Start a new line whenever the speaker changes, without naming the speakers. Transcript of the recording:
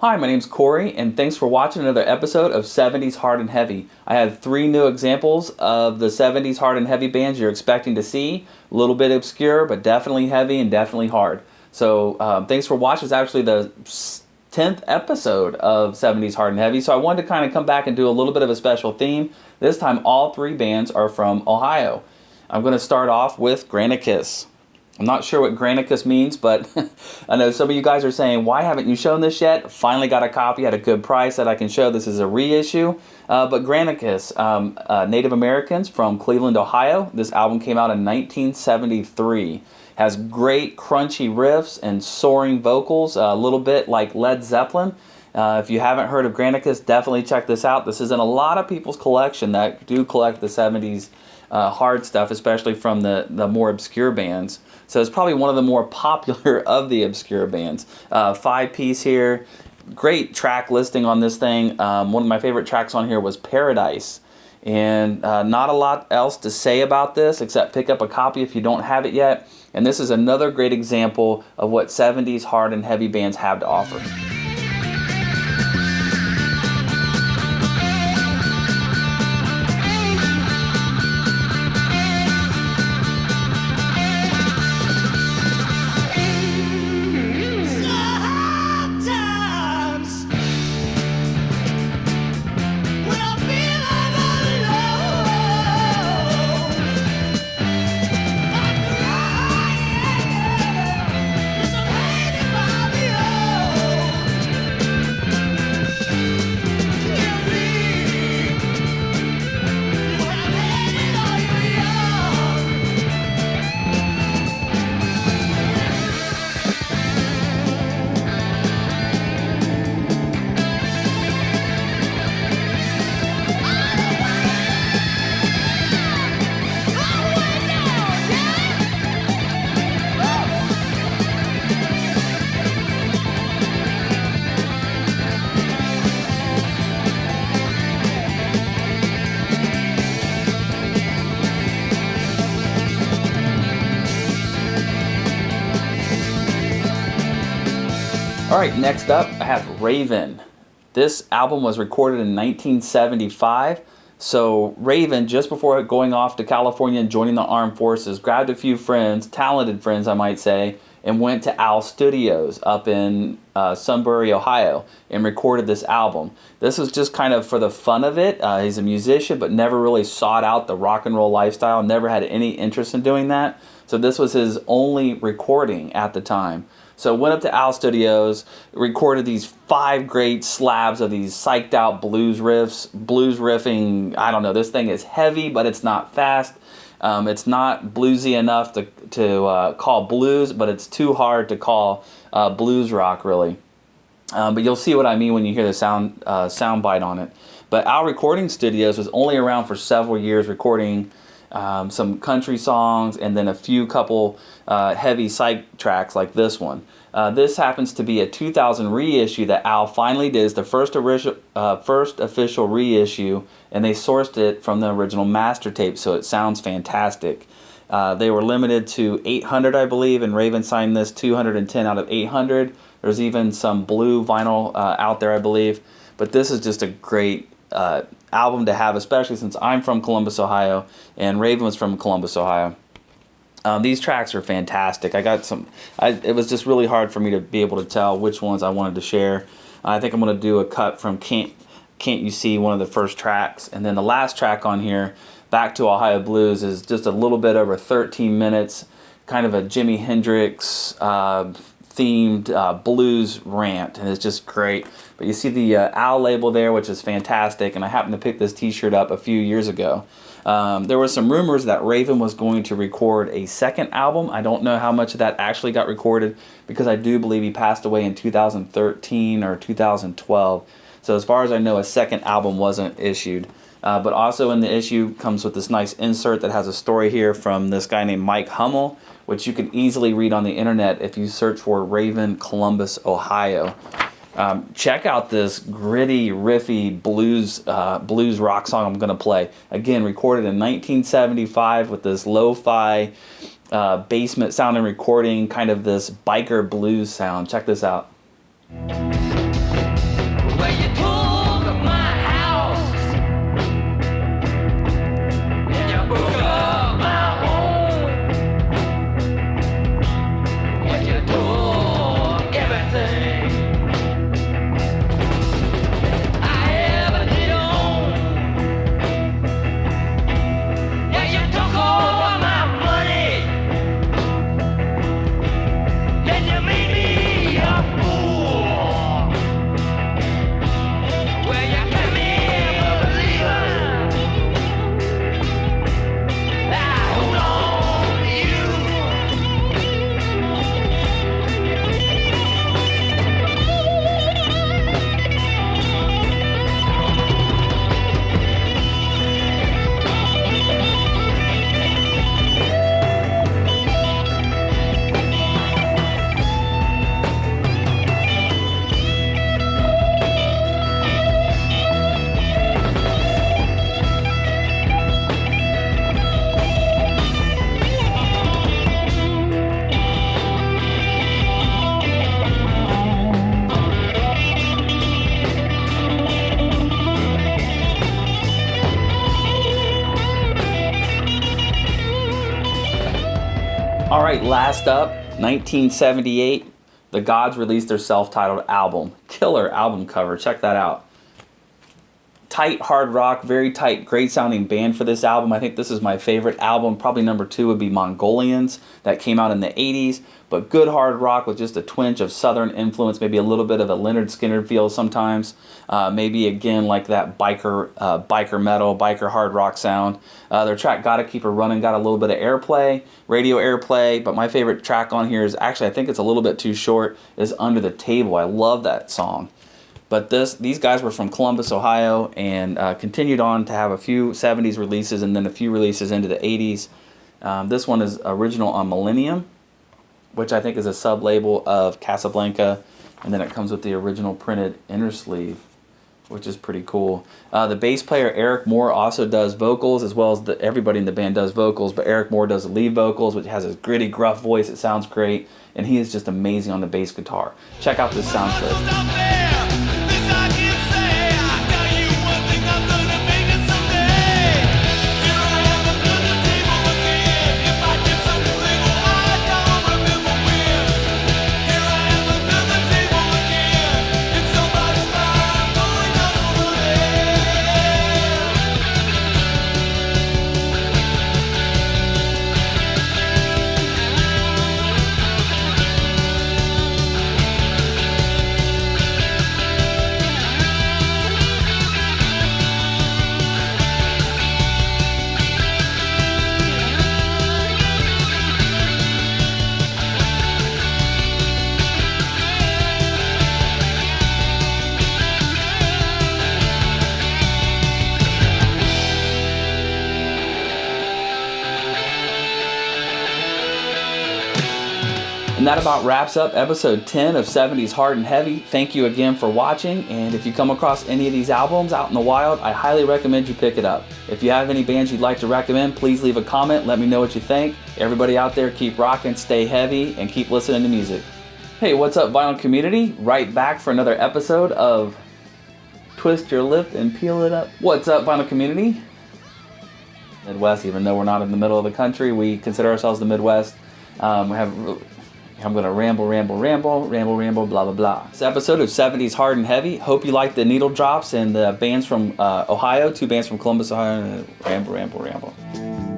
Hi, my name's Corey, and thanks for watching another episode of 70s Hard and Heavy. I have 3 new examples of the 70s Hard and Heavy bands you're expecting to see. A little bit obscure, but definitely heavy and definitely hard. So thanks for watching. It's actually the 10th episode of 70s Hard and Heavy, so I wanted to kind of come back and do a little bit of a special theme. This time, all 3 bands are from Ohio. I'm going to start off with Granicus. I'm not sure what Granicus means, but I know some of you guys are saying, why haven't you shown this yet? Finally got a copy at a good price that I can show. This is a reissue. But Granicus, Native Americans from Cleveland, Ohio. This album came out in 1973. Has great crunchy riffs and soaring vocals, a little bit like Led Zeppelin. If you haven't heard of Granicus, definitely check this out. This is in a lot of people's collection that do collect the 70s hard stuff, especially from the more obscure bands. So it's probably one of the more popular of the obscure bands. 5-piece here. Great track listing on this thing. One of my favorite tracks on here was Paradise. And not a lot else to say about this except pick up a copy if you don't have it yet. And this is another great example of what 70s hard and heavy bands have to offer. Alright, next up I have Raven. This album was recorded in 1975. So Raven, just before going off to California and joining the armed forces, grabbed a few friends, talented friends I might say, and went to Al Studios up in Sunbury, Ohio, and recorded this album. This was just kind of for the fun of it. He's a musician, but never really sought out the rock and roll lifestyle, never had any interest in doing that. So this was his only recording at the time. So went up to Al Studios, recorded these 5 great slabs of these psyched out blues riffs, blues riffing. I don't know, this thing is heavy, but it's not fast. It's not bluesy enough to call blues, but it's too hard to call blues rock, really. But you'll see what I mean when you hear the sound bite on it. But Al Recording Studios was only around for several years, recording some country songs and then a few couple heavy psych tracks like this one. This happens to be a 2000 reissue that Al finally did. It's the first official reissue, and they sourced it from the original master tape, so it sounds fantastic. They were limited to 800, I believe, and Raven signed this 210 out of 800. There's even some blue vinyl out there, I believe. But this is just a great album to have, especially since I'm from Columbus, Ohio, and Raven was from Columbus, Ohio. These tracks are fantastic. It was just really hard for me to be able to tell which ones I wanted to share. I think I'm going to do a cut from Can't You See, one of the first tracks. And then the last track on here, Back to Ohio Blues, is just a little bit over 13 minutes, kind of a Jimi Hendrix themed blues rant, and it's just great. But you see the Al label there, which is fantastic, and I happened to pick this t-shirt up a few years ago. There were some rumors that Raven was going to record a second album. I don't know how much of that actually got recorded, because I do believe he passed away in 2013 or 2012. So as far as I know, a second album wasn't issued. But also in the issue comes with this nice insert that has a story here from this guy named Mike Hummel, which you can easily read on the internet if you search for Raven, Columbus, Ohio. Check out this gritty, riffy blues rock song I'm going to play. Again, recorded in 1975 with this lo-fi basement sounding recording, kind of this biker blues sound. Check this out. right, last up, 1978, the Godz released their self-titled album. Killer album cover, check that out. Tight hard rock, very tight, great sounding band for this album. I think this is my favorite album. Probably number 2 would be Mongolians, that came out in the 80s. But good hard rock with just a twinge of southern influence, maybe a little bit of a Leonard Skinner feel sometimes. Maybe again like that biker metal, biker hard rock sound. Their track Gotta Keep Her Running got a little bit of airplay, radio airplay, but my favorite track on here is actually, I think it's a little bit too short, is Under the Table. I love that song. But these guys were from Columbus, Ohio, and continued on to have a few 70s releases and then a few releases into the 80s. This one is original on Millennium, which I think is a sub-label of Casablanca, and then it comes with the original printed inner sleeve, which is pretty cool. The bass player, Eric Moore, also does vocals, as well as everybody in the band does vocals, but Eric Moore does the lead vocals, which has a gritty, gruff voice. It sounds great, and he is just amazing on the bass guitar. Check out this sound clip. And that about wraps up episode 10 of 70s Hard and Heavy. Thank you again for watching, and if you come across any of these albums out in the wild, I highly recommend you pick it up. If you have any bands you'd like to recommend, please leave a comment, let me know what you think. Everybody out there, keep rocking, stay heavy, and keep listening to music. Hey, what's up, vinyl community? Right back for another episode of Twist Your Lip and Peel It Up. What's up, vinyl community? Midwest, even though we're not in the middle of the country, we consider ourselves the Midwest. I'm going to ramble, blah, blah, blah. This episode of 70s Hard and Heavy. Hope you like the needle drops and the bands from Ohio, 2 bands from Columbus, Ohio. Ramble.